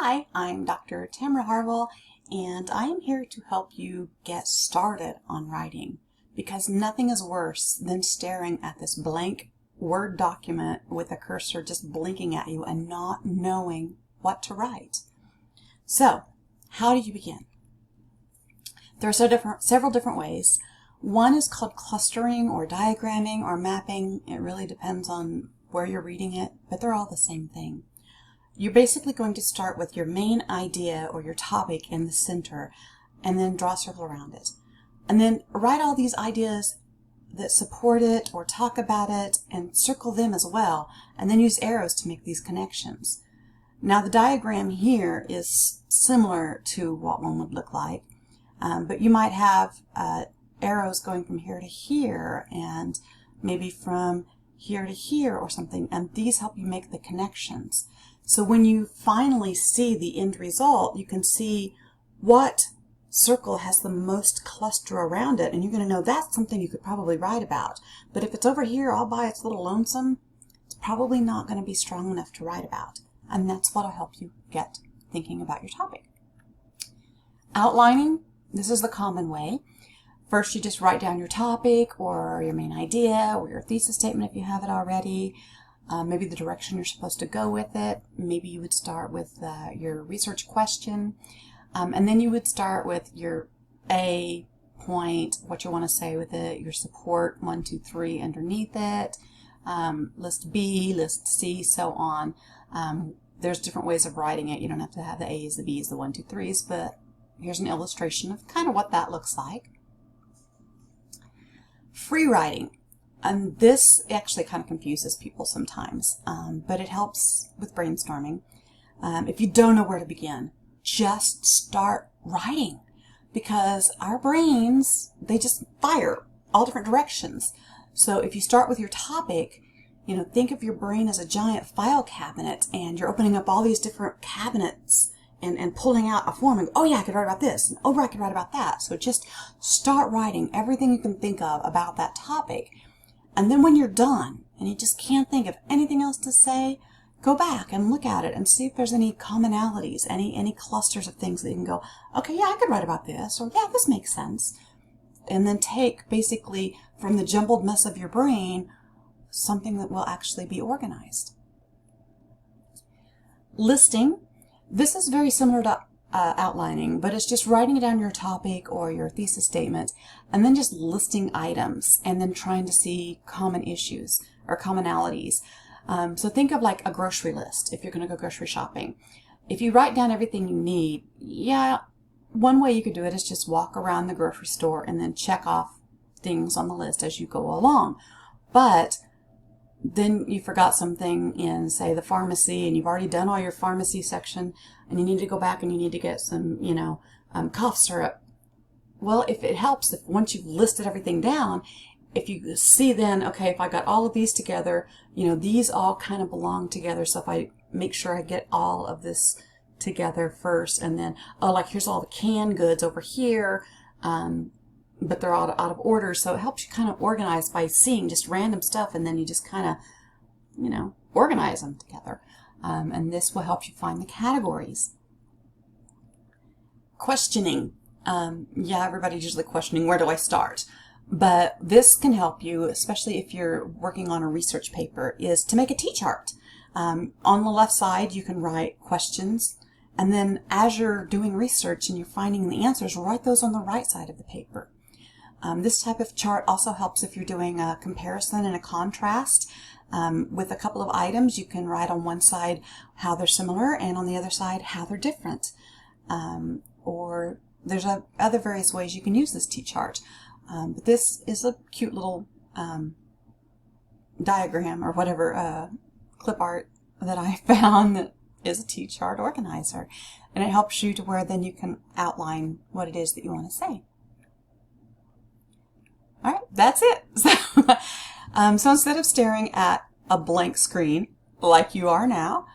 Hi, I'm Dr. Tamara Harwell, and I am here to help you get started on writing, because nothing is worse than staring at this blank Word document with a cursor just blinking at you and not knowing what to write. So, how do you begin? There are several different ways. One is called clustering or diagramming or mapping. It really depends on where you're reading it, but they're all the same thing. You're basically going to start with your main idea or your topic in the center and then draw a circle around it. And then write all these ideas that support it or talk about it and circle them as well, and then use arrows to make these connections. Now the diagram here is similar to what one would look like, but you might have arrows going from here to here and maybe from here to here or something, and these help you make the connections. So when you finally see the end result, you can see what circle has the most cluster around it, and you're going to know that's something you could probably write about. But if it's over here all by its little lonesome, it's probably not going to be strong enough to write about. And that's what will help you get thinking about your topic. Outlining, this is the common way. First, you just write down your topic or your main idea or your thesis statement if you have it already. Maybe the direction you're supposed to go with it. Maybe you would start with your research question. And then you would start with your A point, what you want to say with it, your support, 1, 2, 3 underneath it, list B, list C, so on. There's different ways of writing it. You don't have to have the A's, the B's, the 1, 2, 3's, but here's an illustration of kind of what that looks like. Free writing. And this actually kind of confuses people sometimes, but it helps with brainstorming. If you don't know where to begin, just start writing, because our brains, they just fire all different directions. So if you start with your topic, you know, think of your brain as a giant file cabinet, and you're opening up all these different cabinets and pulling out a form and, oh yeah, I could write about this, and oh, I could write about that. So just start writing everything you can think of about that topic. And then when you're done and you just can't think of anything else to say, go back and look at it and see if there's any commonalities, any clusters of things that you can go, okay, yeah, I could write about this, or yeah, this makes sense. And then take basically from the jumbled mess of your brain something that will actually be organized. Listing. This is very similar to outlining, but it's just writing down your topic or your thesis statement and then just listing items and then trying to see common issues or commonalities. So think of like a grocery list if you're going to go grocery shopping. If you write down everything you need, yeah, one way you could do it is just walk around the grocery store and then check off things on the list as you go along. But then you forgot something in, say, the pharmacy, and you've already done all your pharmacy section, and you need to go back and you need to get some, cough syrup. Well, if it helps, if once you've listed everything down, if you see then, okay, if I got all of these together, these all kind of belong together, so if I make sure I get all of this together first, and then, oh, like here's all the canned goods over here, but they're all out of order, so it helps you kind of organize by seeing just random stuff, and then you just kind of, organize them together. And this will help you find the categories. Questioning. Yeah, everybody's usually questioning, where do I start? But this can help you, especially if you're working on a research paper, is to make a T-chart. On the left side, you can write questions, and then as you're doing research and you're finding the answers, write those on the right side of the paper. This type of chart also helps if you're doing a comparison and a contrast. With a couple of items, you can write on one side how they're similar and on the other side how they're different. Or there's other various ways you can use this T-chart. But this is a cute little diagram or whatever clip art that I found that is a T-chart organizer. And it helps you to where then you can outline what it is that you want to say. All right, that's it. So instead of staring at a blank screen like you are now,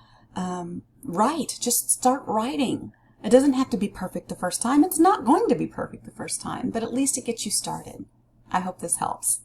write. Just start writing. It doesn't have to be perfect the first time. It's not going to be perfect the first time, but at least it gets you started. I hope this helps.